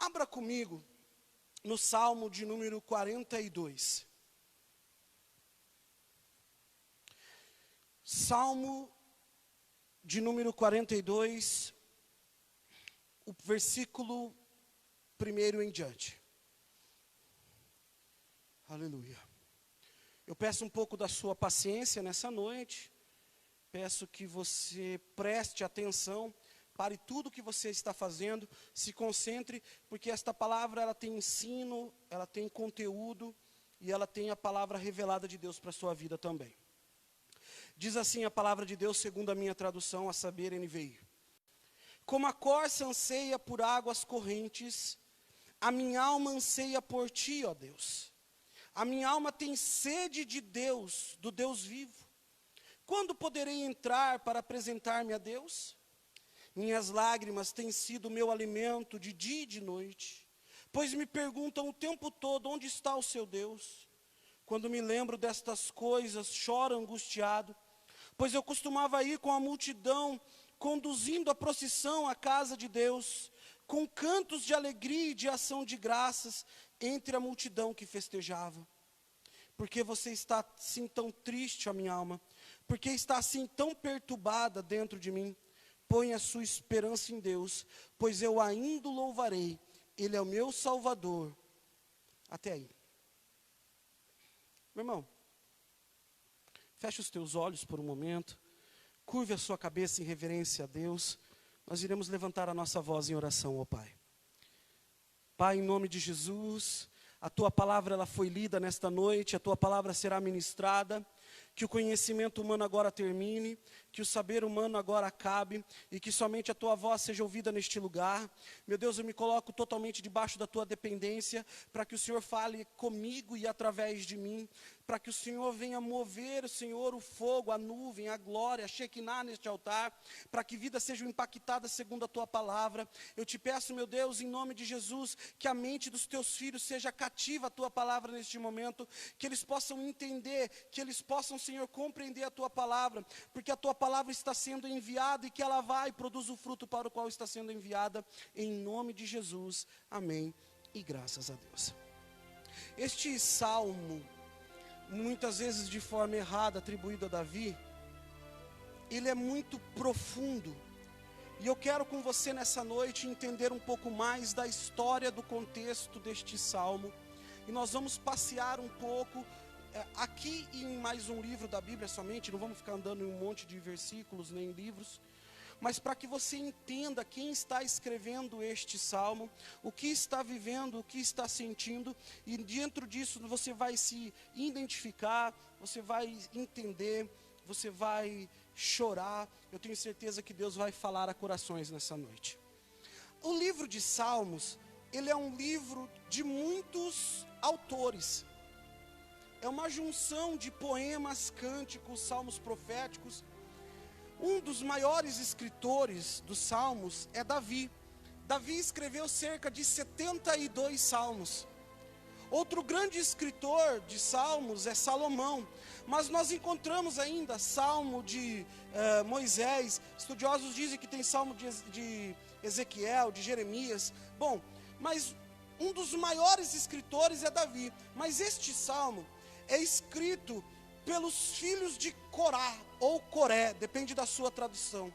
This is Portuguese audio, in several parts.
Abra comigo no Salmo de número 42. Salmo de número 42, o versículo 1 em diante. Aleluia. Eu peço um pouco da sua paciência nessa noite. Peço que você preste atenção. Pare tudo o que você está fazendo, se concentre, porque esta palavra ela tem ensino, ela tem conteúdo e ela tem a palavra revelada de Deus para a sua vida também. Diz assim a palavra de Deus, segundo a minha tradução, a saber, NVI. Como a corça anseia por águas correntes, a minha alma anseia por ti, ó Deus. A minha alma tem sede de Deus, do Deus vivo. Quando poderei entrar para apresentar-me a Deus? Minhas lágrimas têm sido meu alimento de dia e de noite, pois me perguntam o tempo todo, onde está o seu Deus? Quando me lembro destas coisas, choro angustiado, pois eu costumava ir com a multidão, conduzindo a procissão à casa de Deus, com cantos de alegria e de ação de graças, entre a multidão que festejava. Porque você está assim tão triste, a minha alma? Porque está assim tão perturbada dentro de mim? Põe a sua esperança em Deus, pois eu ainda o louvarei. Ele é o meu Salvador. Até aí. Meu irmão, feche os teus olhos por um momento. Curve a sua cabeça em reverência a Deus. Nós iremos levantar a nossa voz em oração ao Pai. Pai, em nome de Jesus, a Tua palavra ela foi lida nesta noite, a Tua palavra será ministrada. Que o conhecimento humano agora termine, que o saber humano agora acabe, e que somente a Tua voz seja ouvida neste lugar. Meu Deus, eu me coloco totalmente debaixo da Tua dependência, para que o Senhor fale comigo e através de mim, para que o Senhor venha mover, Senhor, o fogo, a nuvem, a glória, a Shekinah neste altar, para que vidas sejam impactadas segundo a Tua palavra. Eu te peço, meu Deus, em nome de Jesus, que a mente dos Teus filhos seja cativa à Tua palavra neste momento, que eles possam entender, que eles possam, Senhor, compreender a Tua palavra, porque a Tua palavra está sendo enviada e que ela vai e produz o fruto para o qual está sendo enviada, em nome de Jesus, amém, e graças a Deus. Este salmo, muitas vezes de forma errada atribuído a Davi, ele é muito profundo, e eu quero com você nessa noite entender um pouco mais da história do contexto deste salmo, e nós vamos passear um pouco aqui em mais um livro da Bíblia somente, não vamos ficar andando em um monte de versículos nem livros, mas para que você entenda quem está escrevendo este salmo, o que está vivendo, o que está sentindo, e dentro disso você vai se identificar, você vai entender, você vai chorar. Eu tenho certeza que Deus vai falar a corações nessa noite. O livro de Salmos, ele é um livro de muitos autores. É uma junção de poemas, cânticos, salmos proféticos. Um dos maiores escritores dos salmos é Davi. Davi escreveu cerca de 72 salmos. Outro grande escritor de salmos é Salomão. Mas nós encontramos ainda salmo de Moisés. Estudiosos dizem que tem salmo de Ezequiel, de Jeremias. Bom, mas um dos maiores escritores é Davi. Mas este salmo é escrito pelos filhos de Corá, ou Coré, depende da sua tradução.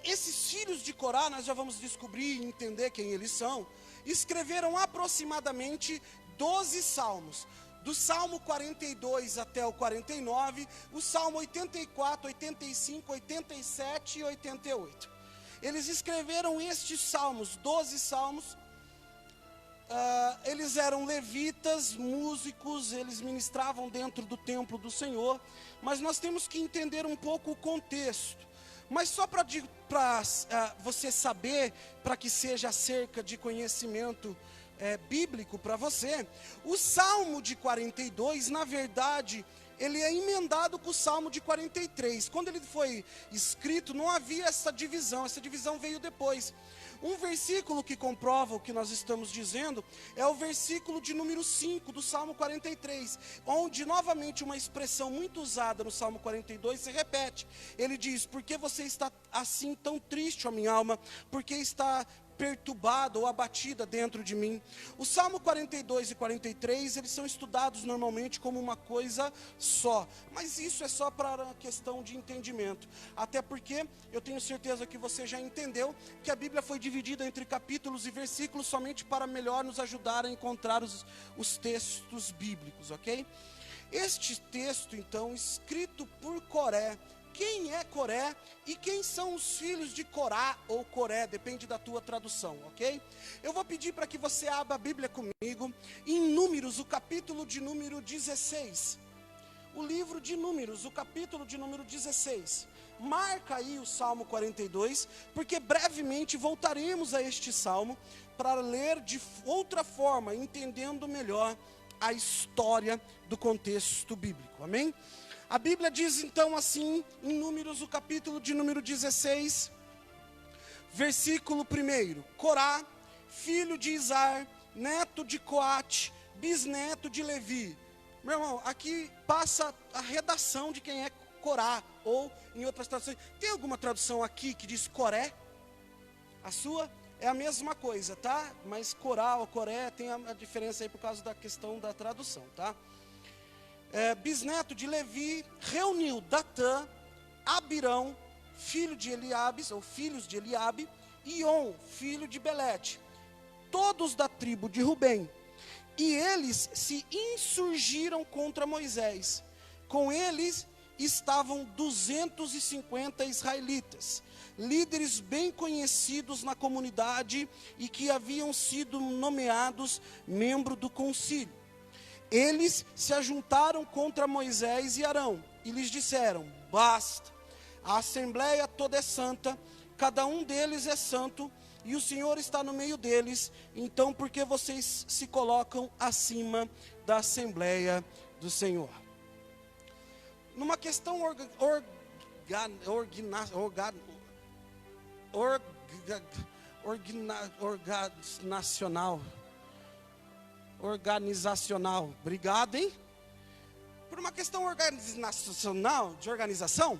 Esses filhos de Corá, nós já vamos descobrir e entender quem eles são, escreveram aproximadamente 12 salmos. Do Salmo 42 até o 49, o Salmo 84, 85, 87 e 88. Eles escreveram estes salmos, 12 salmos. Eles eram levitas, músicos, eles ministravam dentro do templo do Senhor, mas nós temos que entender um pouco o contexto. Mas só para você saber, para que seja acerca de conhecimento bíblico para você, o Salmo de 42, na verdade, ele é emendado com o Salmo de 43. Quando ele foi escrito, não havia essa divisão veio depois. Um versículo que comprova o que nós estamos dizendo é o versículo de número 5 do Salmo 43, onde novamente uma expressão muito usada no Salmo 42 se repete. Ele diz: por que você está assim tão triste, ó minha alma? Porque está perturbada ou abatida dentro de mim. O Salmo 42 e 43, eles são estudados normalmente como uma coisa só, mas isso é só para a questão de entendimento, até porque eu tenho certeza que você já entendeu que a Bíblia foi dividida entre capítulos e versículos somente para melhor nos ajudar a encontrar os textos bíblicos, ok? Este texto, então, escrito por Coré. Quem é Coré e quem são os filhos de Corá ou Coré, depende da tua tradução, ok? Eu vou pedir para que você abra a Bíblia comigo em Números, o capítulo de número 16. O livro de Números, o capítulo de número 16. Marca aí o Salmo 42, porque brevemente voltaremos a este Salmo para ler de outra forma, entendendo melhor a história do contexto bíblico, amém? A Bíblia diz então assim, em Números, o capítulo de número 16, versículo 1, Corá, filho de Izar, neto de Coate, bisneto de Levi. Meu irmão, aqui passa a redação de quem é Corá, ou em outras traduções. Tem alguma tradução aqui que diz Coré? A sua é a mesma coisa, tá? Mas Corá ou Coré tem a diferença aí por causa da questão da tradução, tá? Bisneto de Levi, reuniu Datã, Abirão, filho de Eliabe, ou filhos de Eliabe, e On, filho de Belete, todos da tribo de Rubem. E eles se insurgiram contra Moisés. Com eles estavam 250 israelitas, líderes bem conhecidos na comunidade e que haviam sido nomeados membro do concílio. Eles se ajuntaram contra Moisés e Arão e lhes disseram: basta, a assembleia toda é santa, cada um deles é santo, e o Senhor está no meio deles, então por que vocês se colocam acima da assembleia do Senhor? Numa questão organizacional, obrigado, hein? Por uma questão organizacional, de organização,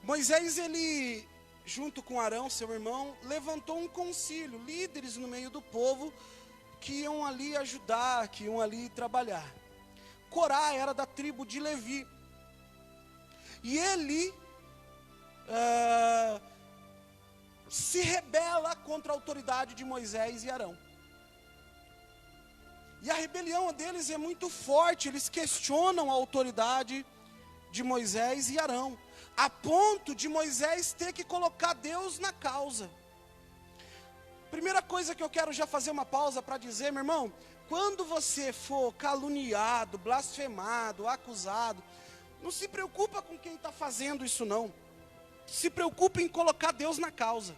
Moisés, ele, junto com Arão, seu irmão, levantou um concílio, líderes no meio do povo, que iam ali ajudar, que iam ali trabalhar. Corá era da tribo de Levi, e ele se rebela contra a autoridade de Moisés e Arão. E a rebelião deles é muito forte, eles questionam a autoridade de Moisés e Arão, a ponto de Moisés ter que colocar Deus na causa. Primeira coisa que eu quero já fazer uma pausa para dizer, meu irmão, quando você for caluniado, blasfemado, acusado, não se preocupa com quem está fazendo isso não, se preocupe em colocar Deus na causa.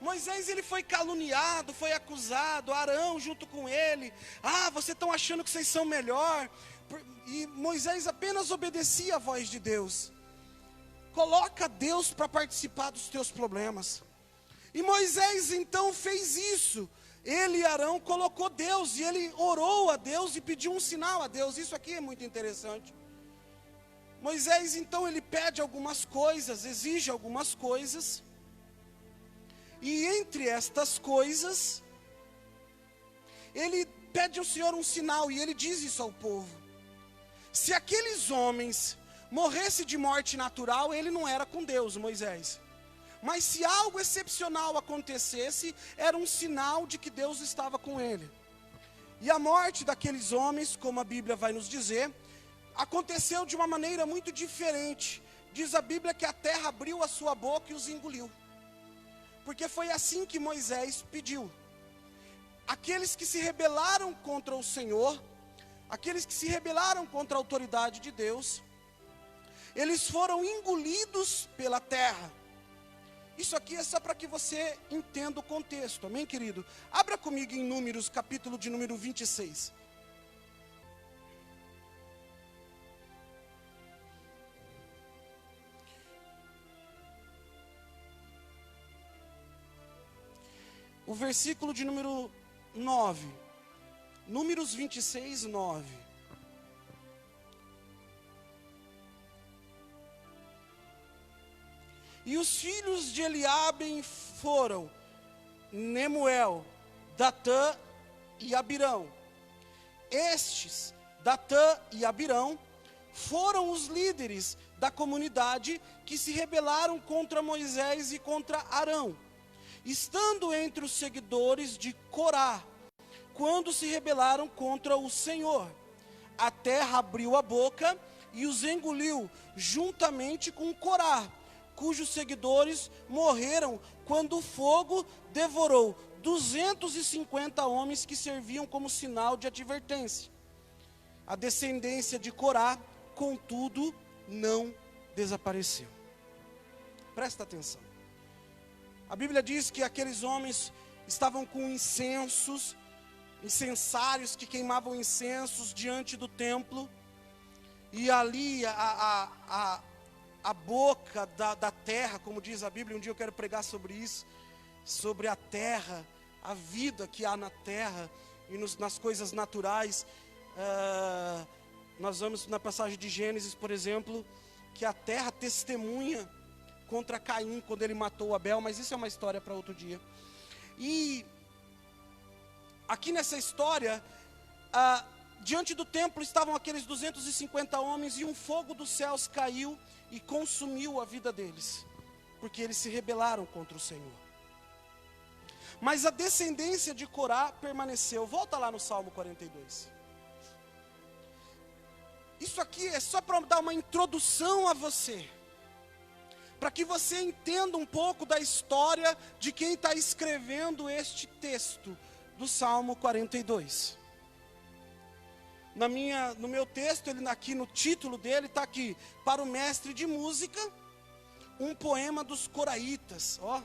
Moisés, ele foi caluniado, foi acusado, Arão junto com ele, vocês estão achando que vocês são melhor, e Moisés apenas obedecia a voz de Deus. Coloca Deus para participar dos teus problemas. E Moisés então fez isso, ele e Arão colocou Deus, e ele orou a Deus e pediu um sinal a Deus. Isso aqui é muito interessante. Moisés então ele pede algumas coisas, exige algumas coisas, e entre estas coisas, ele pede ao Senhor um sinal, e ele diz isso ao povo: se aqueles homens morressem de morte natural, ele não era com Deus, Moisés, mas se algo excepcional acontecesse, era um sinal de que Deus estava com ele. E a morte daqueles homens, como a Bíblia vai nos dizer, aconteceu de uma maneira muito diferente. Diz a Bíblia que a terra abriu a sua boca e os engoliu, porque foi assim que Moisés pediu. Aqueles que se rebelaram contra o Senhor, aqueles que se rebelaram contra a autoridade de Deus, eles foram engolidos pela terra. Isso aqui é só para que você entenda o contexto, amém, querido? Abra comigo em Números, capítulo de número 26. O versículo de número 9, Números 26, 9. E os filhos de Eliabe foram Nemuel, Datã e Abirão. Estes, Datã e Abirão, foram os líderes da comunidade que se rebelaram contra Moisés e contra Arão, estando entre os seguidores de Corá, quando se rebelaram contra o Senhor. A terra abriu a boca e os engoliu, juntamente com Corá, cujos seguidores morreram quando o fogo devorou 250 homens que serviam como sinal de advertência. A descendência de Corá, contudo, não desapareceu. Presta atenção. A Bíblia diz que aqueles homens estavam com incensários que queimavam incensos diante do templo, e ali a boca da terra, como diz a Bíblia, um dia eu quero pregar sobre isso, sobre a terra, a vida que há na terra e nas coisas naturais. Nós vamos na passagem de Gênesis, por exemplo, que a terra testemunha contra Caim, quando ele matou Abel, mas isso é uma história para outro dia. E aqui nessa história, diante do templo estavam aqueles 250 homens, e um fogo dos céus caiu e consumiu a vida deles, porque eles se rebelaram contra o Senhor. Mas a descendência de Corá permaneceu. Volta lá no Salmo 42. Isso aqui é só para dar uma introdução a você, para que você entenda um pouco da história de quem está escrevendo este texto do Salmo 42. No meu texto, aqui no título dele, está aqui: para o mestre de música, um poema dos coraitas. Ó.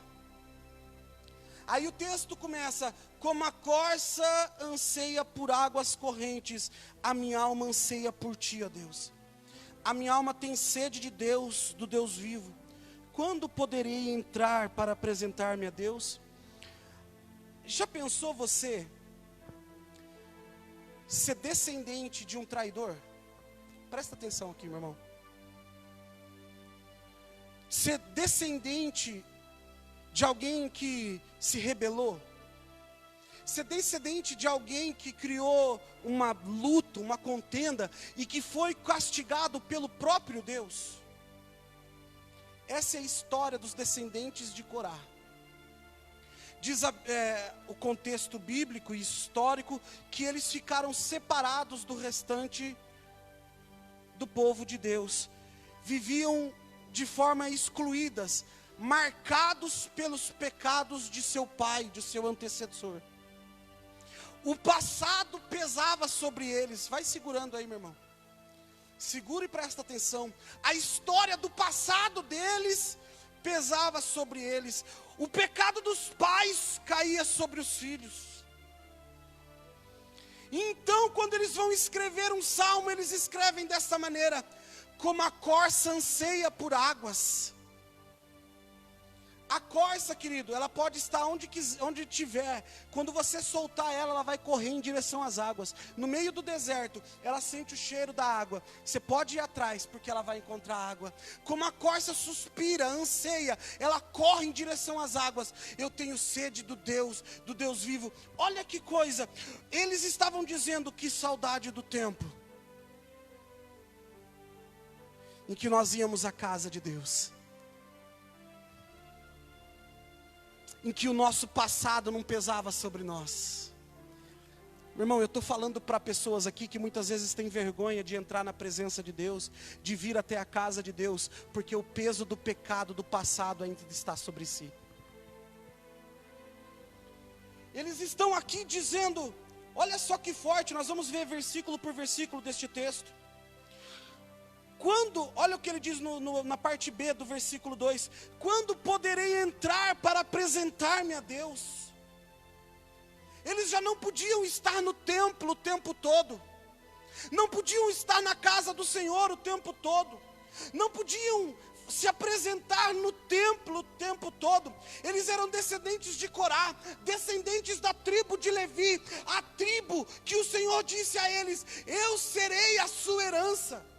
Aí o texto começa: como a corça anseia por águas correntes, a minha alma anseia por ti, ó Deus. A minha alma tem sede de Deus, do Deus vivo. Quando poderei entrar para apresentar-me a Deus? Já pensou você ser descendente de um traidor? Presta atenção aqui, meu irmão. Ser descendente de alguém que se rebelou? Ser descendente de alguém que criou uma luta, uma contenda, e que foi castigado pelo próprio Deus? Essa é a história dos descendentes de Corá. Diz o contexto bíblico e histórico que eles ficaram separados do restante do povo de Deus. Viviam de forma excluídas, marcados pelos pecados de seu pai, de seu antecessor. O passado pesava sobre eles. Vai segurando aí, meu irmão. Segura e presta atenção. A história do passado deles pesava sobre eles. O pecado dos pais caía sobre os filhos. Então, quando eles vão escrever um salmo, eles escrevem dessa maneira: como a corça anseia por águas. A corça, querido, ela pode estar onde tiver. Quando você soltar ela, ela vai correr em direção às águas. No meio do deserto, ela sente o cheiro da água. Você pode ir atrás, porque ela vai encontrar água. Como a corça suspira, anseia, ela corre em direção às águas. Eu tenho sede do Deus vivo. Olha que coisa. Eles estavam dizendo: que saudade do tempo em que nós íamos à casa de Deus, em que o nosso passado não pesava sobre nós. Meu irmão, eu estou falando para pessoas aqui que muitas vezes têm vergonha de entrar na presença de Deus, de vir até a casa de Deus, porque o peso do pecado do passado ainda está sobre si. Eles estão aqui dizendo, olha só que forte, nós vamos ver versículo por versículo deste texto. Olha o que ele diz na parte B do versículo 2: quando poderei entrar para apresentar-me a Deus? Eles já não podiam estar no templo o tempo todo, não podiam estar na casa do Senhor o tempo todo, não podiam se apresentar no templo o tempo todo. Eles eram descendentes de Corá, descendentes da tribo de Levi, a tribo que o Senhor disse a eles: eu serei a sua herança.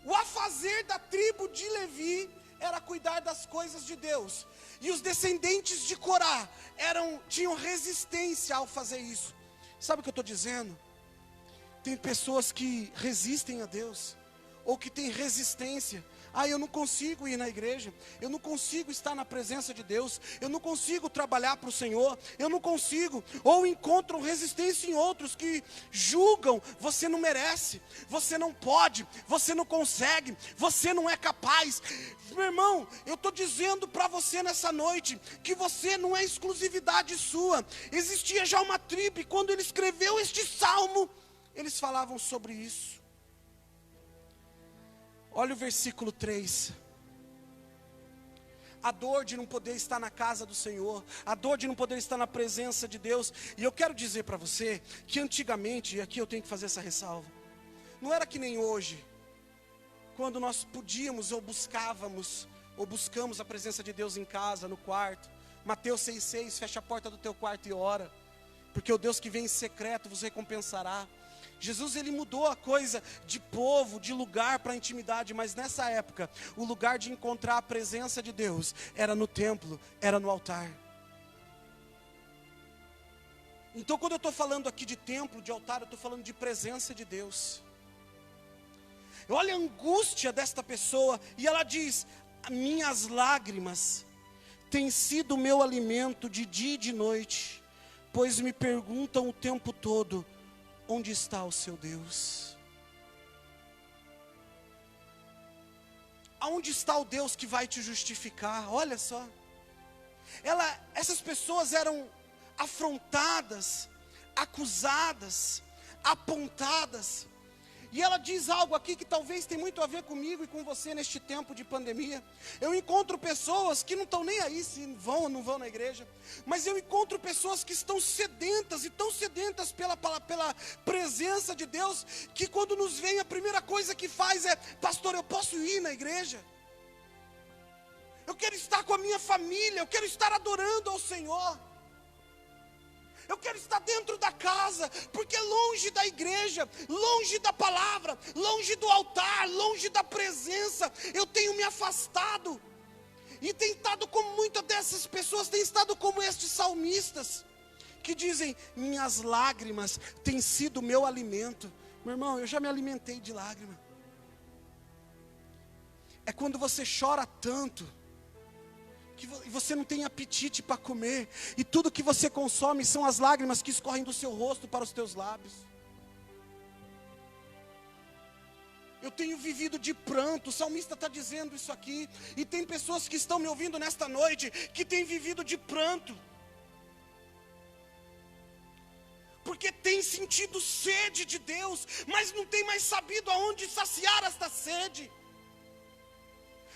O afazer da tribo de Levi era cuidar das coisas de Deus. E os descendentes de Corá tinham resistência ao fazer isso. Sabe o que eu estou dizendo? Tem pessoas que resistem a Deus, ou que têm resistência. Eu não consigo ir na igreja, eu não consigo estar na presença de Deus, eu não consigo trabalhar para o Senhor, eu não consigo. Ou encontram resistência em outros que julgam: você não merece, você não pode, você não consegue, você não é capaz. Meu irmão, eu estou dizendo para você nessa noite, que você não é exclusividade sua. Existia já uma tribo, e quando ele escreveu este salmo, eles falavam sobre isso. Olha o versículo 3. A dor de não poder estar na casa do Senhor, a dor de não poder estar na presença de Deus. E eu quero dizer para você, que antigamente, e aqui eu tenho que fazer essa ressalva, não era que nem hoje, quando nós podíamos ou buscamos a presença de Deus em casa, no quarto. Mateus 6,6, fecha a porta do teu quarto e ora, porque o Deus que vem em secreto vos recompensará. Jesus, ele mudou a coisa de povo, de lugar para intimidade, mas nessa época, o lugar de encontrar a presença de Deus era no templo, era no altar. Então, quando eu estou falando aqui de templo, de altar, eu estou falando de presença de Deus. Olha a angústia desta pessoa, e ela diz: minhas lágrimas têm sido o meu alimento de dia e de noite, pois me perguntam o tempo todo: onde está o seu Deus? Aonde está o Deus que vai te justificar? Olha só, essas pessoas eram afrontadas, acusadas, apontadas. E ela diz algo aqui que talvez tem muito a ver comigo e com você neste tempo de pandemia. Eu encontro pessoas que não estão nem aí se vão ou não vão na igreja, mas eu encontro pessoas que estão sedentas, e tão sedentas pela presença de Deus, que quando nos vem, a primeira coisa que faz é: pastor, eu posso ir na igreja? Eu quero estar com a minha família, eu quero estar adorando ao Senhor. Eu quero estar dentro da casa, porque longe da igreja, longe da palavra, longe do altar, longe da presença, eu tenho me afastado. E tem estado como muitas dessas pessoas, tem estado como estes salmistas, que dizem: minhas lágrimas têm sido o meu alimento. Meu irmão, eu já me alimentei de lágrima. É quando você chora tanto, que você não tem apetite para comer, e tudo que você consome são as lágrimas que escorrem do seu rosto para os teus lábios. Eu tenho vivido de pranto, o salmista está dizendo isso aqui, e tem pessoas que estão me ouvindo nesta noite, que têm vivido de pranto, porque tem sentido sede de Deus, mas não tem mais sabido aonde saciar esta sede.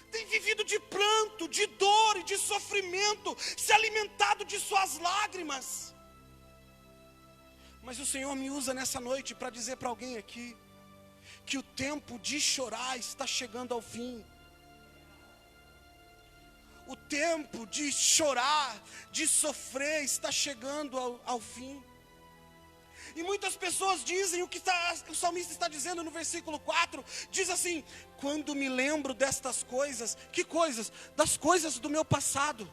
Tem vivido de pranto, de dor e de sofrimento, se alimentado de suas lágrimas. Mas o Senhor me usa nessa noite para dizer para alguém aqui, que o tempo de chorar está chegando ao fim. O tempo de chorar, de sofrer, está chegando ao fim. E muitas pessoas dizem o que o salmista está dizendo no versículo 4, diz assim: quando me lembro destas coisas. Que coisas? Das coisas do meu passado.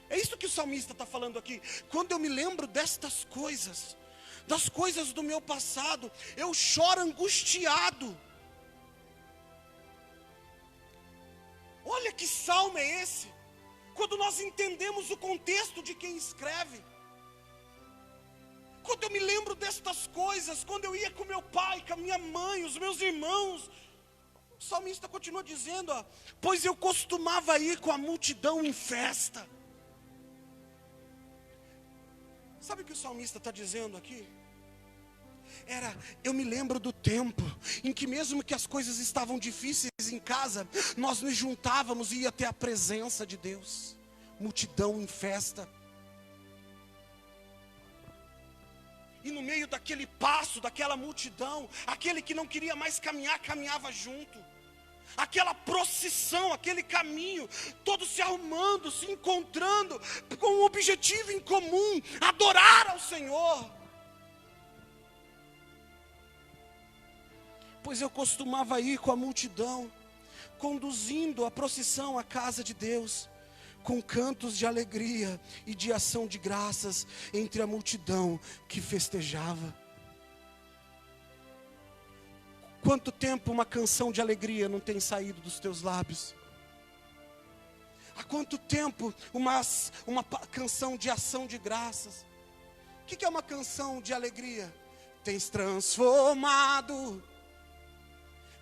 É isso que o salmista está falando aqui. Quando eu me lembro destas coisas, das coisas do meu passado, eu choro angustiado. Olha que salmo é esse, quando nós entendemos o contexto de quem escreve. Quando eu me lembro destas coisas, quando eu ia com meu pai, com a minha mãe, os meus irmãos, o salmista continua dizendo: pois eu costumava ir com a multidão em festa. Sabe o que o salmista está dizendo aqui? Eu me lembro do tempo em que, mesmo que as coisas estavam difíceis em casa, nós nos juntávamos e ia até a presença de Deus. Multidão em festa. E no meio daquele passo, daquela multidão, aquele que não queria mais caminhar, caminhava junto. Aquela procissão, aquele caminho, todos se arrumando, se encontrando, com um objetivo em comum: adorar ao Senhor. pois eu costumava ir com a multidão, conduzindo a procissão à casa de Deus, com cantos de alegria e de ação de graças entre a multidão que festejava. Quanto tempo uma canção de alegria não tem saído dos teus lábios? Há quanto tempo uma canção de ação de graças? O que é uma canção de alegria? Tens transformado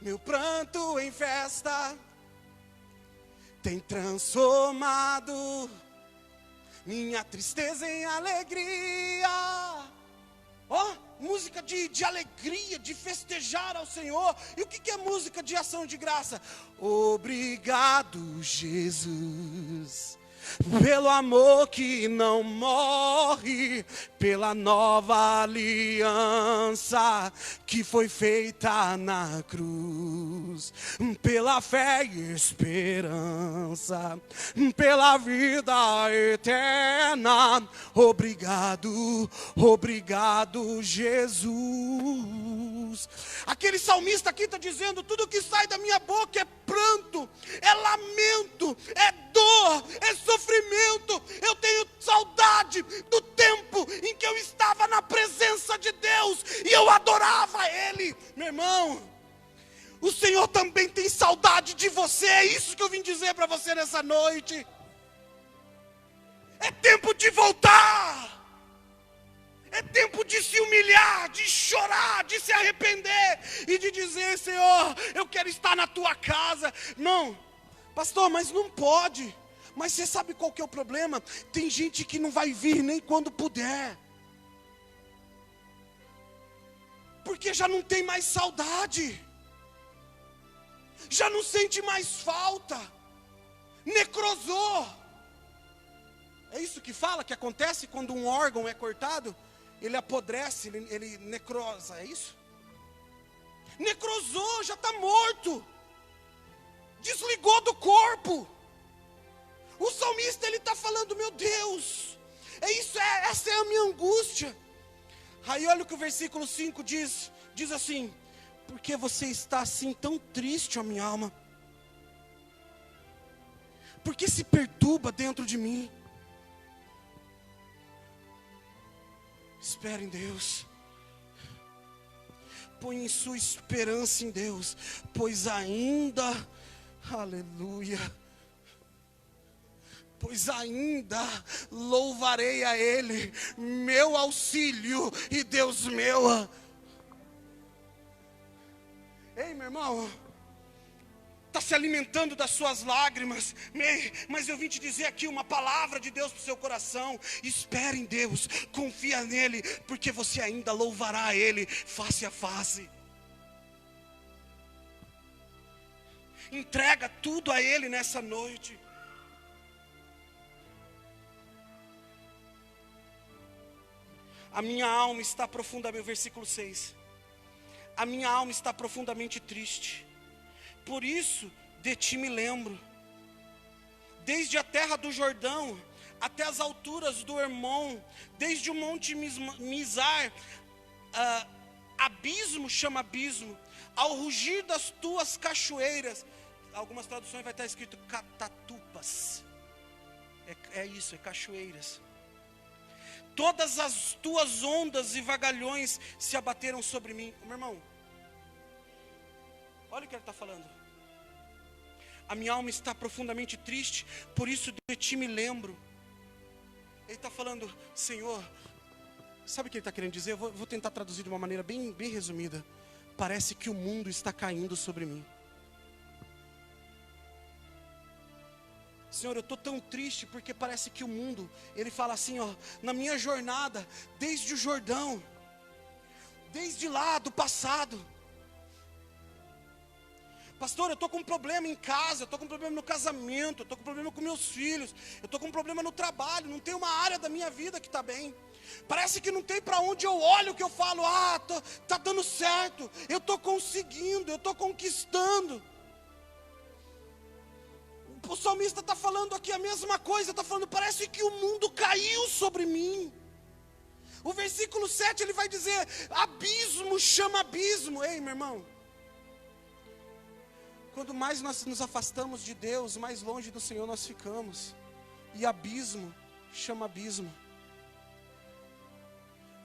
meu pranto em festa, tem transformado minha tristeza em alegria. Ó, música de alegria, de festejar ao Senhor. E o que é música de ação de graça? Obrigado, Jesus, pelo amor que não morre, pela nova aliança que foi feita na cruz, pela fé e esperança, pela vida eterna. Obrigado, obrigado, Jesus. Aquele salmista aqui está dizendo: tudo que sai da minha boca é pranto, é lamento, é dor, é sofrimento. Eu tenho saudade do tempo em que eu estava na presença de Deus e eu adorava Ele. Meu irmão, o Senhor também tem saudade de você. É isso que eu vim dizer para você nessa noite. É tempo de voltar. É tempo de se humilhar, de chorar, de se arrepender e de dizer: Senhor, eu quero estar na tua casa. Não, pastor, mas não pode. Mas você sabe qual que é o problema? Tem gente que não vai vir nem quando puder, porque já não tem mais saudade, já não sente mais falta, necrosou. É isso que fala que acontece quando um órgão é cortado? Ele apodrece, ele necrosa, é isso? Necrosou, já está morto, desligou do corpo. O salmista, ele está falando: meu Deus, essa é a minha angústia. Aí olha o que o versículo 5 diz assim: porque você está assim tão triste, ó minha alma? Porque se perturba dentro de mim? Espere em Deus, põe em sua esperança em Deus, pois ainda, aleluia, pois ainda louvarei a Ele, meu auxílio e Deus meu. Ei, meu irmão, está se alimentando das suas lágrimas, mas eu vim te dizer aqui uma palavra de Deus para o seu coração: espere em Deus, confia nele, porque você ainda louvará a Ele face a face. Entrega tudo a Ele nessa noite. A minha alma está profundamente, versículo 6, a minha alma está profundamente triste, por isso de ti me lembro. Desde a terra do Jordão até as alturas do Hermon, desde o monte Mizar, abismo chama abismo, ao rugir das tuas cachoeiras. Algumas traduções vai estar escrito catatupas. É isso, é cachoeiras. Todas as tuas ondas e vagalhões se abateram sobre mim. Meu irmão, olha o que ele está falando. A minha alma está profundamente triste, por isso de ti me lembro. Ele está falando: Senhor, sabe o que ele está querendo dizer? Eu vou tentar traduzir de uma maneira bem resumida. Parece que o mundo está caindo sobre mim. Senhor, eu estou tão triste porque parece que o mundo, ele fala assim, ó, na minha jornada, desde o Jordão, desde lá do passado. Pastor, eu estou com um problema em casa, eu estou com um problema no casamento, eu estou com um problema com meus filhos, eu estou com um problema no trabalho, não tem uma área da minha vida que está bem. Parece que não tem para onde eu olho que eu falo: tá dando certo, eu estou conseguindo, eu estou conquistando. O salmista está falando aqui a mesma coisa, está falando: parece que o mundo caiu sobre mim. O versículo 7 ele vai dizer: abismo chama abismo. Ei, meu irmão, Quando mais nós nos afastamos de Deus, mais longe do Senhor nós ficamos. E abismo chama abismo.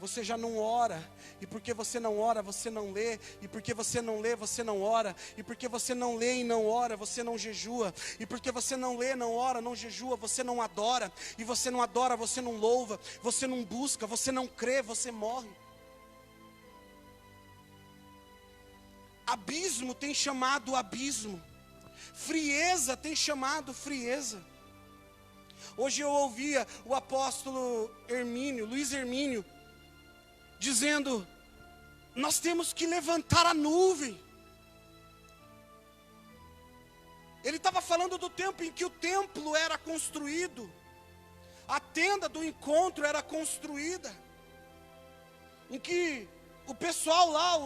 Você já não ora, e porque você não ora, você não lê, e porque você não lê, você não ora, e porque você não lê e não ora, você não jejua, e porque você não lê, não ora, não jejua, você não adora, e você não adora, você não louva, você não busca, você não crê, você morre. Abismo tem chamado abismo, frieza tem chamado frieza. Hoje eu ouvia o apóstolo Hermínio, Luiz Hermínio, dizendo: nós temos que levantar a nuvem. Ele estava falando do tempo em que o templo era construído, a tenda do encontro era construída, em que o pessoal lá,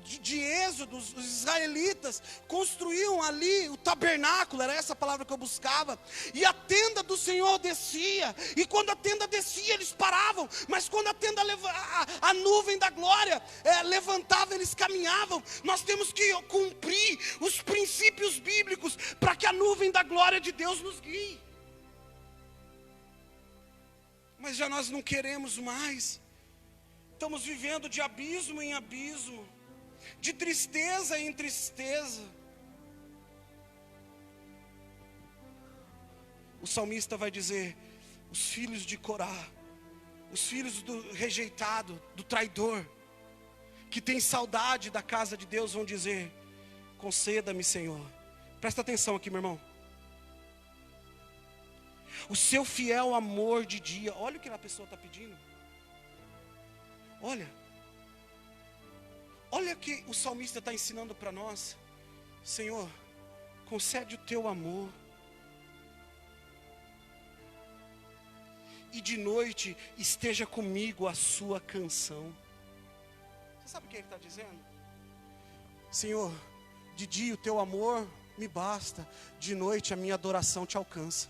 de Êxodo, os israelitas, construíam ali o tabernáculo, era essa palavra que eu buscava, e a tenda do Senhor descia, e quando a tenda descia, eles paravam, mas quando a tenda, a nuvem da glória levantava, eles caminhavam. Nós temos que cumprir os princípios bíblicos, para que a nuvem da glória de Deus nos guie. Mas já nós não queremos mais. Estamos vivendo de abismo em abismo, de tristeza em tristeza. O salmista vai dizer: os filhos de Corá, os filhos do rejeitado, do traidor, que tem saudade da casa de Deus, vão dizer: conceda-me, Senhor. Presta atenção aqui, meu irmão. O seu fiel amor de dia. Olha o que a pessoa está pedindo. Olha o que o salmista está ensinando para nós. Senhor, concede o teu amor. E de noite esteja comigo a sua canção. Você sabe o que ele está dizendo? Senhor, de dia o teu amor me basta, de noite a minha adoração te alcança.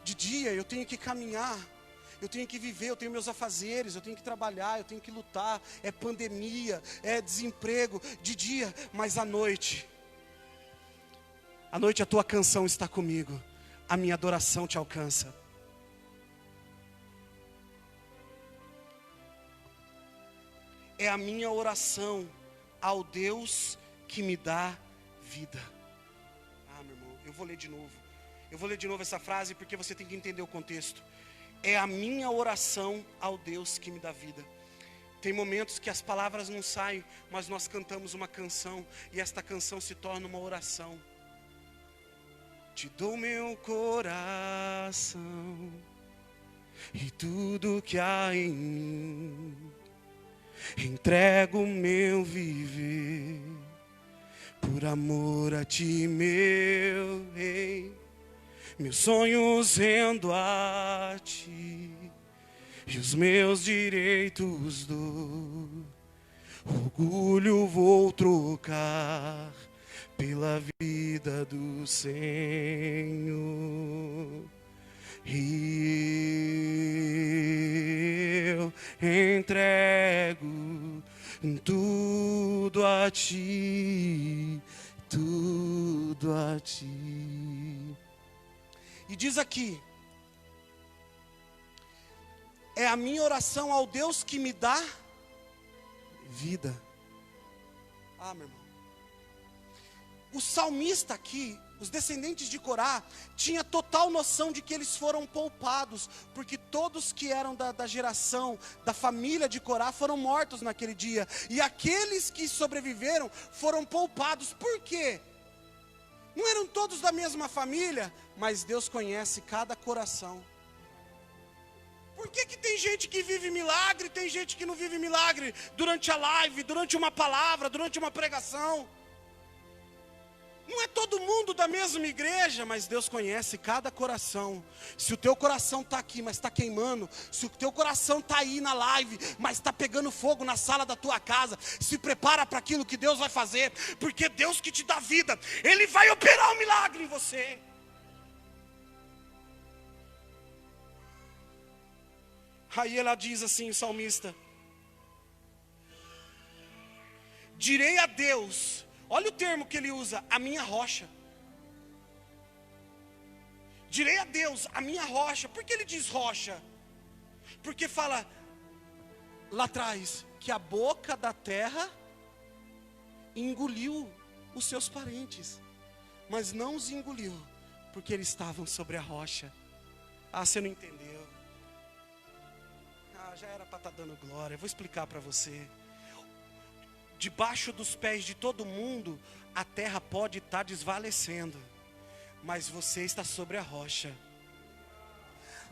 De dia eu tenho que caminhar, eu tenho que viver, eu tenho meus afazeres, eu tenho que trabalhar, eu tenho que lutar, é pandemia, é desemprego, de dia, mas à noite a tua canção está comigo, a minha adoração te alcança. É a minha oração ao Deus que me dá vida. Meu irmão, eu vou ler de novo essa frase, porque você tem que entender o contexto. É a minha oração ao Deus que me dá vida. Tem momentos que as palavras não saem, mas nós cantamos uma canção, e esta canção se torna uma oração. Te dou meu coração e tudo que há em mim, entrego o meu viver, por amor a ti, meu Rei. Meus sonhos rendo a ti, e os meus direitos dou. Orgulho vou trocar pela vida do Senhor. E eu entrego tudo a ti, tudo a ti. E diz aqui: é a minha oração ao Deus que me dá vida. Meu irmão, o salmista aqui, os descendentes de Corá, tinha total noção de que eles foram poupados, porque todos que eram da geração, da família de Corá, foram mortos naquele dia, e aqueles que sobreviveram foram poupados. Por quê? Não eram todos da mesma família, mas Deus conhece cada coração. Por que tem gente que vive milagre, tem gente que não vive milagre durante a live, durante uma palavra, durante uma pregação? Não é todo mundo da mesma igreja, mas Deus conhece cada coração. Se o teu coração está aqui, mas está queimando, se o teu coração está aí na live, mas está pegando fogo na sala da tua casa, se prepara para aquilo que Deus vai fazer, porque Deus que te dá vida, Ele vai operar um milagre em você. Aí ela diz assim, o salmista: Direi a Deus, olha o termo que ele usa, a minha rocha. Direi a Deus, a minha rocha. Por que ele diz rocha? Porque fala lá atrás que a boca da terra engoliu os seus parentes, mas não os engoliu, porque eles estavam sobre a rocha. Ah, você não entendeu. Ah, já era para estar dando glória. Eu vou explicar para você. Debaixo dos pés de todo mundo, a terra pode estar desvalecendo, mas você está sobre a rocha.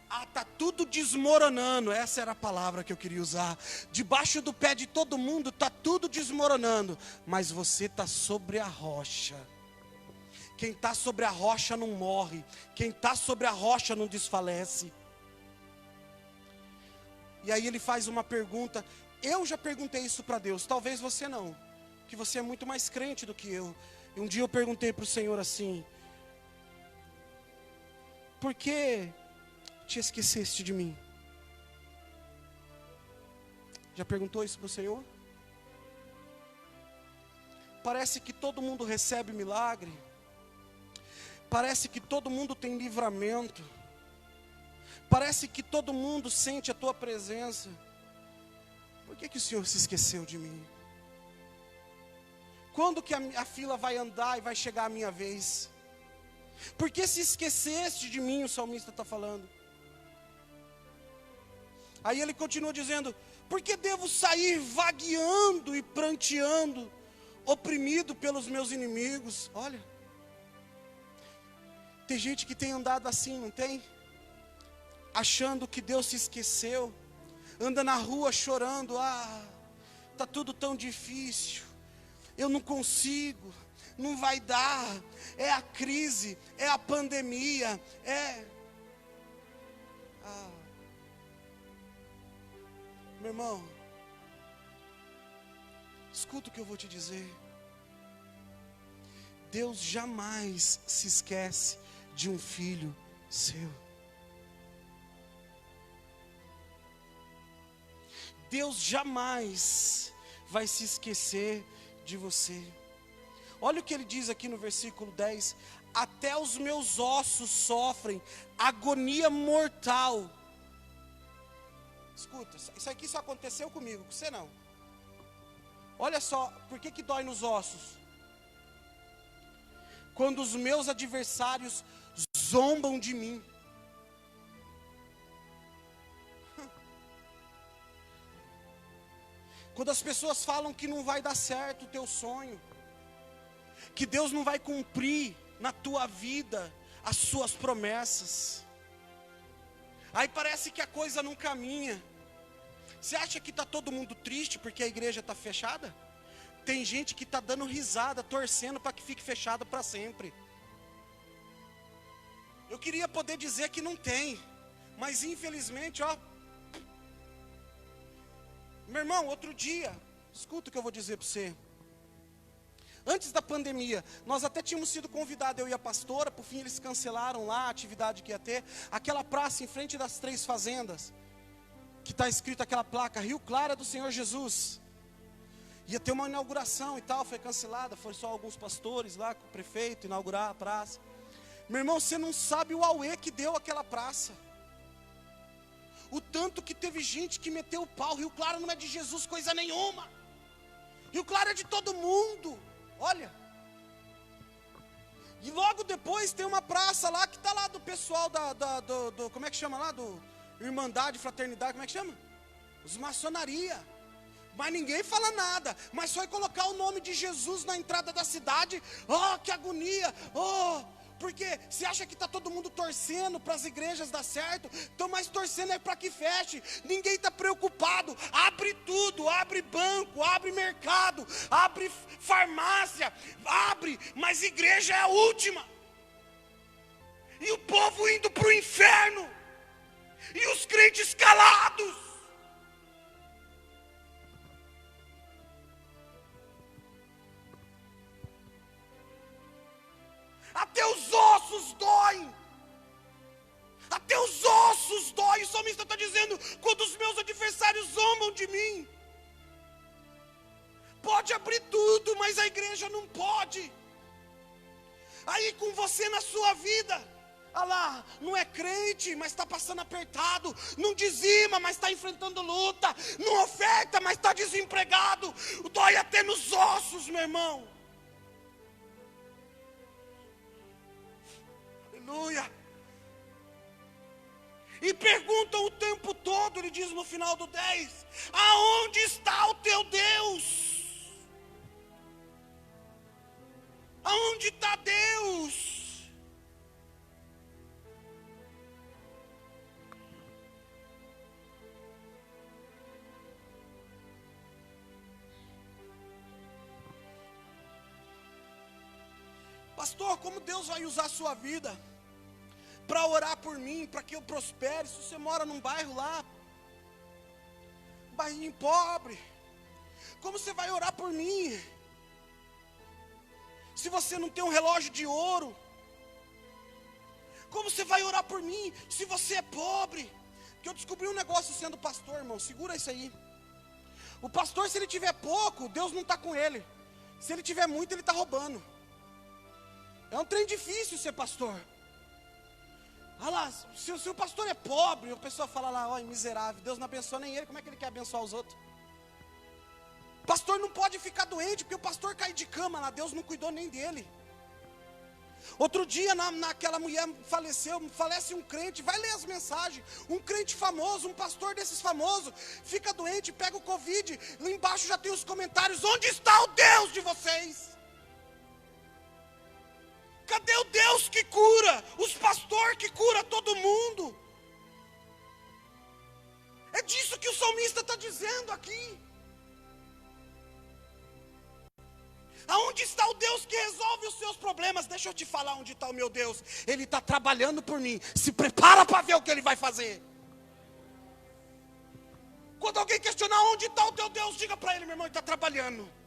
Ah, está tudo desmoronando. Essa era a palavra que eu queria usar. Debaixo do pé de todo mundo está tudo desmoronando, mas você está sobre a rocha. Quem está sobre a rocha não morre. Quem está sobre a rocha não desfalece. E aí ele faz uma pergunta. Eu já perguntei isso para Deus. Talvez você não, que você é muito mais crente do que eu. E um dia eu perguntei para o Senhor assim: por que te esqueceste de mim? Já perguntou isso para o Senhor? Parece que todo mundo recebe milagre. Parece que todo mundo tem livramento. Parece que todo mundo sente a tua presença. Por que o Senhor se esqueceu de mim? Quando que a fila vai andar e vai chegar a minha vez? Por que se esqueceste de mim, o salmista está falando. Aí ele continua dizendo: por que devo sair vagueando e pranteando, oprimido pelos meus inimigos? Olha, tem gente que tem andado assim, não tem? Achando que Deus se esqueceu. Anda na rua chorando: ah, está tudo tão difícil, eu não consigo, não vai dar, é a crise, é a pandemia, Meu irmão, escuta o que eu vou te dizer. Deus jamais se esquece de um filho seu. Deus jamais vai se esquecer de você. Olha o que ele diz aqui no versículo 10. Até os meus ossos sofrem agonia mortal. Escuta, isso aqui só aconteceu comigo, com você não. Olha só, por que dói nos ossos? Quando os meus adversários zombam de mim. Quando as pessoas falam que não vai dar certo o teu sonho, que Deus não vai cumprir na tua vida as suas promessas, aí parece que a coisa não caminha. Você acha que está todo mundo triste porque a igreja está fechada? Tem gente que está dando risada, torcendo para que fique fechada para sempre. Eu queria poder dizer que não tem, mas infelizmente, meu irmão, outro dia, escuta o que eu vou dizer para você. Antes da pandemia, nós até tínhamos sido convidados, eu e a pastora, por fim eles cancelaram lá a atividade que ia ter. Aquela praça em frente das 3 fazendas, que está escrito aquela placa, Rio Clara do Senhor Jesus. Ia ter uma inauguração e tal, foi cancelada, foi só alguns pastores lá com o prefeito inaugurar a praça. Meu irmão, você não sabe o auê que deu aquela praça. O tanto que teve gente que meteu o pau. Rio Claro não é de Jesus coisa nenhuma. Rio Claro é de todo mundo. Olha. E logo depois tem uma praça lá que está lá do pessoal do como é que chama lá? Do Irmandade, Fraternidade, como é que chama? Os maçonaria. Mas ninguém fala nada. Mas foi colocar o nome de Jesus na entrada da cidade. Oh, que agonia. Oh, porque você acha que está todo mundo torcendo para as igrejas dar certo? Estão mais torcendo é para que feche. Ninguém está preocupado. Abre tudo, abre banco, abre mercado, abre farmácia, abre, mas igreja é a última. E o povo indo para o inferno. E os crentes calados. Até os ossos doem. Até os ossos doem. O salmista está dizendo: quando os meus adversários zombam de mim. pode abrir tudo, mas a igreja não pode. Aí com você na sua vida, ah lá, não é crente, mas está passando apertado, não dizima, mas está enfrentando luta, não oferta, mas está desempregado, dói até nos ossos, meu irmão. Aleluia. E perguntam o tempo todo, ele diz no final do 10, aonde está o teu Deus? Aonde está Deus? Pastor, como Deus vai usar a sua vida para orar por mim, para que eu prospere? Se você mora num bairro lá, um bairrinho pobre, como você vai orar por mim? Se você não tem um relógio de ouro, como você vai orar por mim se você é pobre? Porque eu descobri um negócio sendo pastor, irmão, segura isso aí. O pastor, se ele tiver pouco, Deus não está com ele. Se ele tiver muito, ele está roubando. É um trem difícil ser pastor. Olha lá, se o pastor é pobre, a pessoa fala lá, ó, miserável, Deus não abençoa nem ele, como é que ele quer abençoar os outros? Pastor não pode ficar doente, porque o pastor cai de cama lá, Deus não cuidou nem dele. Outro dia, naquela mulher falece um crente, vai ler as mensagens, um crente famoso, um pastor desses famosos, fica doente, pega o Covid, lá embaixo já tem os comentários, onde está o Deus de vocês? Cadê o Deus que cura? Os pastores que cura todo mundo? É disso que o salmista está dizendo aqui. Aonde está o Deus que resolve os seus problemas? Deixa eu te falar onde está o meu Deus. Ele está trabalhando por mim. Se prepara para ver o que ele vai fazer. Quando alguém questionar onde está o teu Deus, diga para ele, meu irmão, ele está trabalhando.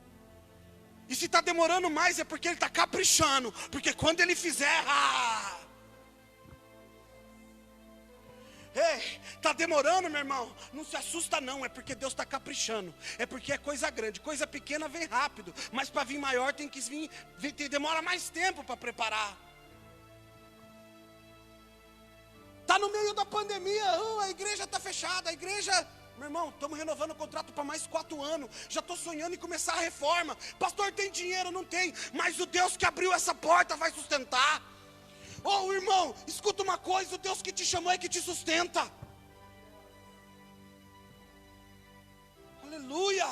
E se está demorando mais é porque ele está caprichando. Porque quando ele fizer, ei, está demorando, meu irmão, não se assusta não, é porque Deus está caprichando. É porque é coisa grande, coisa pequena vem rápido, mas para vir maior tem que vir, demora mais tempo para preparar. Está no meio da pandemia, a igreja está fechada, a igreja... Meu irmão, estamos renovando o contrato para mais 4 anos. Já estou sonhando em começar a reforma. Pastor, tem dinheiro? Não tem. Mas o Deus que abriu essa porta vai sustentar. Oh, irmão, escuta uma coisa. O Deus que te chamou é que te sustenta. Aleluia.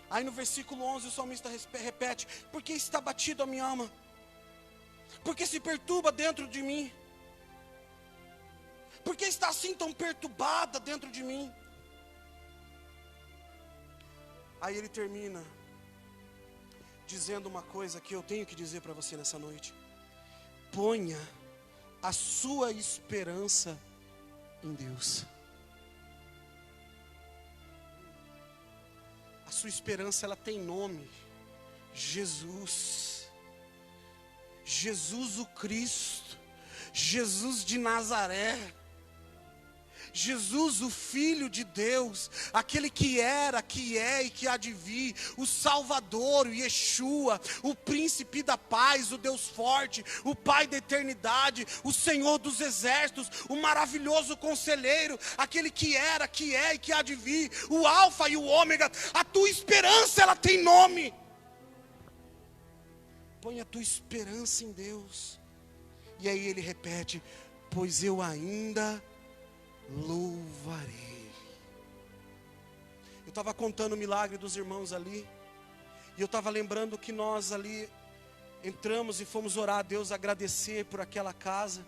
Aí no versículo 11 o salmista repete: porque está batido a minha alma, porque se perturba dentro de mim. Por que está assim tão perturbada dentro de mim? Aí ele termina dizendo uma coisa que eu tenho que dizer para você nessa noite: ponha a sua esperança em Deus. A sua esperança, ela tem nome: Jesus. Jesus o Cristo, Jesus de Nazaré, Jesus, o Filho de Deus, aquele que era, que é e que há de vir, o Salvador, o Yeshua, o Príncipe da Paz, o Deus forte, o Pai da eternidade, o Senhor dos exércitos, o maravilhoso Conselheiro, aquele que era, que é e que há de vir, o Alfa e o Ômega. A tua esperança, ela tem nome. Põe a tua esperança em Deus. E aí ele repete: pois eu ainda louvarei. Eu estava contando o milagre dos irmãos ali, e eu estava lembrando que nós ali entramos e fomos orar a Deus, agradecer por aquela casa,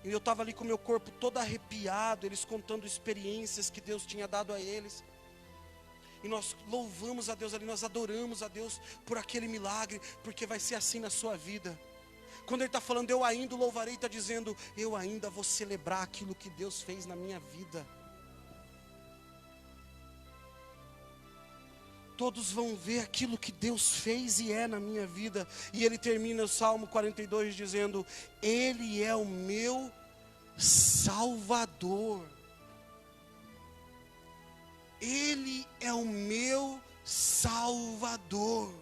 e eu estava ali com o meu corpo todo arrepiado, eles contando experiências que Deus tinha dado a eles, e nós louvamos a Deus ali, nós adoramos a Deus por aquele milagre, porque vai ser assim na sua vida. Quando ele está falando eu ainda louvarei, está dizendo eu ainda vou celebrar aquilo que Deus fez na minha vida. Todos vão ver aquilo que Deus fez e é na minha vida. E ele termina o Salmo 42 dizendo: Ele é o meu Salvador. Ele é o meu Salvador.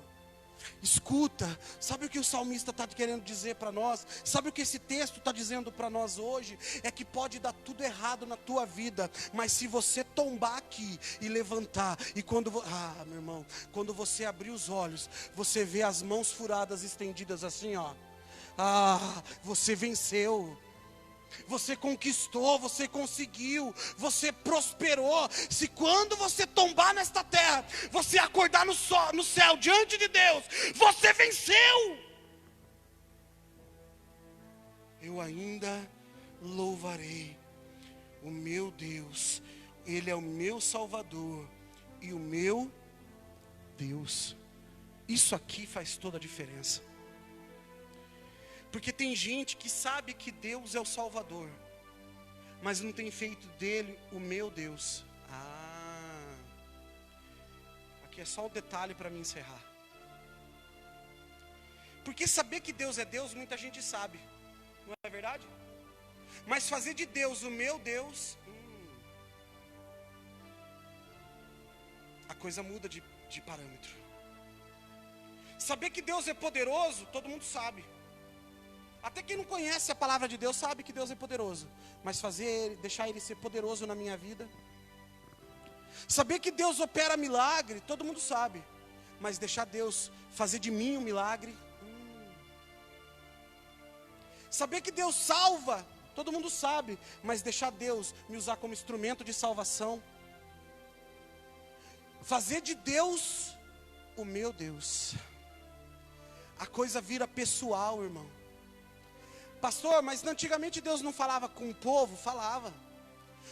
Escuta, sabe o que o salmista está querendo dizer para nós? Sabe o que esse texto está dizendo para nós hoje? É que pode dar tudo errado na tua vida, mas se você tombar aqui e levantar, e meu irmão, quando você abrir os olhos, você vê as mãos furadas estendidas assim, ó. Você venceu. Você conquistou, você conseguiu, você prosperou. Se quando você tombar nesta terra, você acordar no céu, diante de Deus, você venceu. Eu ainda louvarei o meu Deus. Ele é o meu Salvador e o meu Deus. Isso aqui faz toda a diferença. Porque tem gente que sabe que Deus é o Salvador, mas não tem feito dele o meu Deus. Aqui é só um detalhe para me encerrar. Porque saber que Deus é Deus, muita gente sabe, não é verdade? Mas fazer de Deus o meu Deus, a coisa muda de parâmetro. Saber que Deus é poderoso, todo mundo sabe. Até quem não conhece a palavra de Deus sabe que Deus é poderoso. Mas deixar Ele ser poderoso na minha vida. Saber que Deus opera milagre, todo mundo sabe. Mas deixar Deus fazer de mim um milagre. Saber que Deus salva, todo mundo sabe. Mas deixar Deus me usar como instrumento de salvação. Fazer de Deus o meu Deus. A coisa vira pessoal, irmão. Pastor, mas antigamente Deus não falava com o povo? Falava.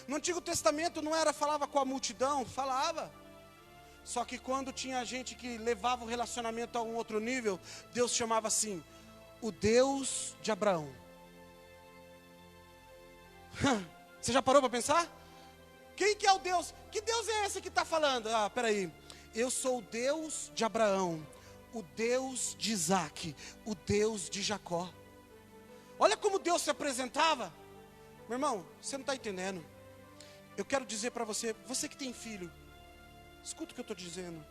No Antigo Testamento não falava com a multidão? Falava. Só que quando tinha gente que levava o relacionamento a um outro nível, Deus chamava assim, o Deus de Abraão. Você já parou para pensar? Quem que é o Deus? Que Deus é esse que está falando? Peraí. Eu sou o Deus de Abraão, o Deus de Isaac, o Deus de Jacó. Olha como Deus se apresentava. Meu irmão, você não está entendendo. Eu quero dizer para você, você que tem filho, escuta o que eu estou dizendo.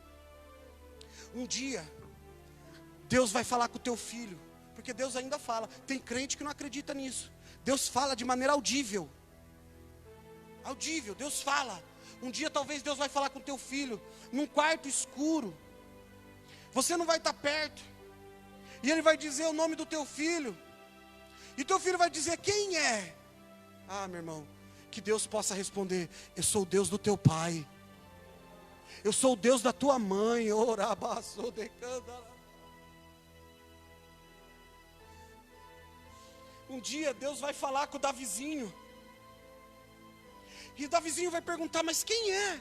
Um dia, Deus vai falar com o teu filho, porque Deus ainda fala. Tem crente que não acredita nisso. Deus fala de maneira audível. Audível, Deus fala. Um dia talvez Deus vai falar com o teu filho, num quarto escuro. Você não vai estar perto. E Ele vai dizer o nome do teu filho. E teu filho vai dizer, quem é? Meu irmão, que Deus possa responder, eu sou o Deus do teu pai. Eu sou o Deus da tua mãe. Um dia Deus vai falar com o Davizinho. E o Davizinho vai perguntar, mas quem é?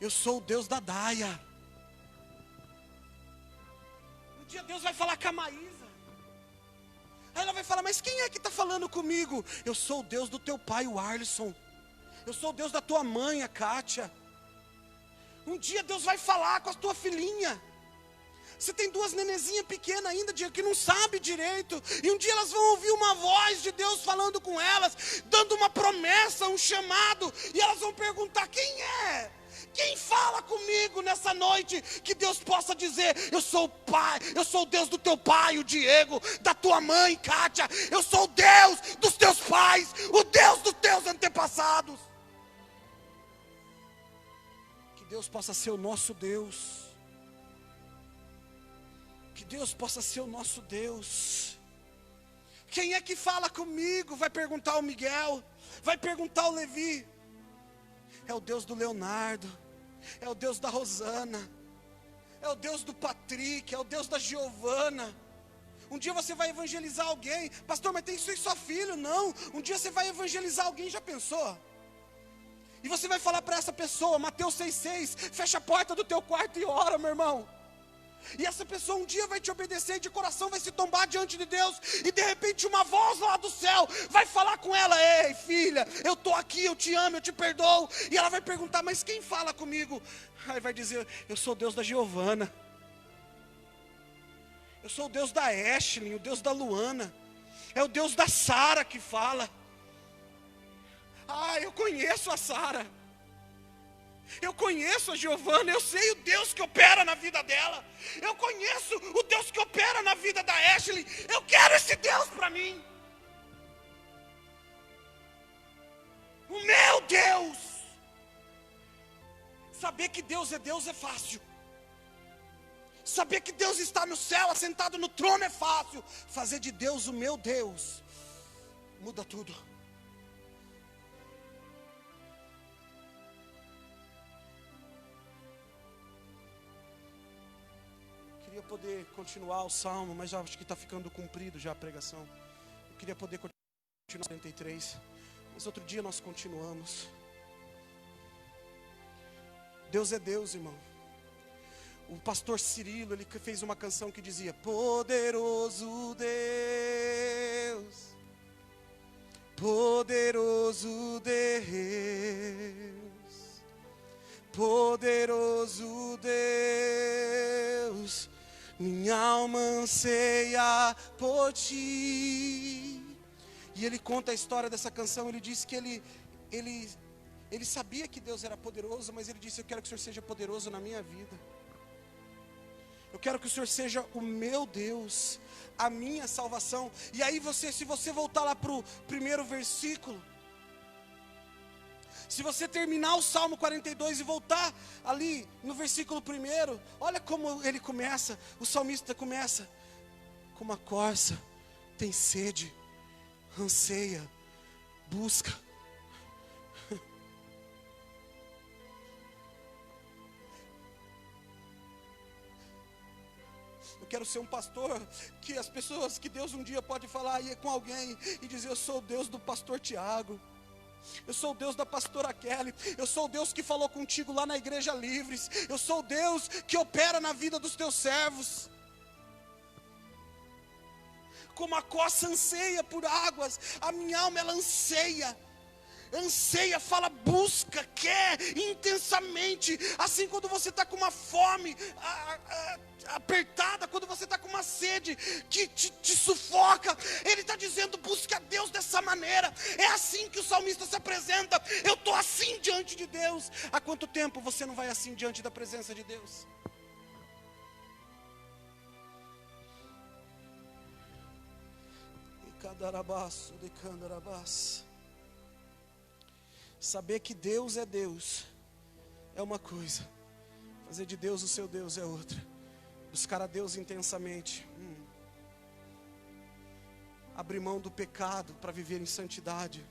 Eu sou o Deus da Daia. Um dia Deus vai falar com a Maísa. Aí ela vai falar, mas quem é que está falando comigo? Eu sou o Deus do teu pai, o Arlisson. Eu sou o Deus da tua mãe, a Kátia. Um dia Deus vai falar com a tua filhinha. Você tem duas nenezinhas pequenas ainda, que não sabe direito. E um dia elas vão ouvir uma voz de Deus falando com elas, dando uma promessa, um chamado. E elas vão perguntar, quem é? Quem fala comigo nessa noite, que Deus possa dizer, eu sou o pai, eu sou o Deus do teu pai, o Diego, da tua mãe, Kátia, eu sou o Deus dos teus pais, o Deus dos teus antepassados. Que Deus possa ser o nosso Deus. Que Deus possa ser o nosso Deus. Quem é que fala comigo? Vai perguntar o Miguel, vai perguntar o Levi. É o Deus do Leonardo, é o Deus da Rosana, é o Deus do Patrick, é o Deus da Giovana. Um dia você vai evangelizar alguém, pastor, mas tem que ser só filho? Não, um dia você vai evangelizar alguém, já pensou? E você vai falar para essa pessoa, Mateus 6,6, fecha a porta do teu quarto e ora, meu irmão. E essa pessoa um dia vai te obedecer, e de coração vai se tombar diante de Deus. E de repente uma voz lá do céu vai falar com ela, ei filha, eu estou aqui, eu te amo, eu te perdoo. E ela vai perguntar, mas quem fala comigo? Aí vai dizer, eu sou o Deus da Giovana. Eu sou o Deus da Ashley, o Deus da Luana. É o Deus da Sara que fala. Eu conheço a Sara. Eu conheço a Giovana, eu sei o Deus que opera na vida dela. Eu conheço o Deus que opera na vida da Ashley. Eu quero esse Deus para mim. O meu Deus. Saber que Deus é fácil. Saber que Deus está no céu, assentado no trono é fácil. Fazer de Deus o meu Deus muda tudo. Queria poder continuar o salmo, mas já acho que está ficando comprido já a pregação. Eu queria poder continuar 43, mas outro dia nós continuamos. Deus é Deus, irmão. O pastor Cirilo, ele fez uma canção que dizia: poderoso Deus, poderoso Deus, poderoso Deus, minha alma anseia por ti. E ele conta a história dessa canção. Ele disse que ele sabia que Deus era poderoso, mas ele disse: eu quero que o Senhor seja poderoso na minha vida. Eu quero que o Senhor seja o meu Deus, a minha salvação. E aí se você voltar lá para o primeiro versículo, se você terminar o Salmo 42 e voltar ali no versículo 1, olha como ele começa, o salmista começa: como a corça tem sede, anseia, busca. Eu quero ser um pastor que as pessoas, que Deus um dia pode falar com alguém e dizer: eu sou o Deus do pastor Tiago, eu sou o Deus da pastora Kelly, eu sou o Deus que falou contigo lá na Igreja Livres, eu sou o Deus que opera na vida dos teus servos. Como a corça anseia por águas, a minha alma ela anseia, fala, busca, quer intensamente. Assim, quando você está com uma fome apertada, quando você está com uma sede que te sufoca, ele está dizendo: busque a Deus dessa maneira. É assim que o salmista se apresenta: eu estou assim diante de Deus. Há quanto tempo você não vai assim diante da presença de Deus? Saber que Deus é Deus é uma coisa, fazer de Deus o seu Deus é outra. Buscar a Deus intensamente, abrir mão do pecado para viver em santidade.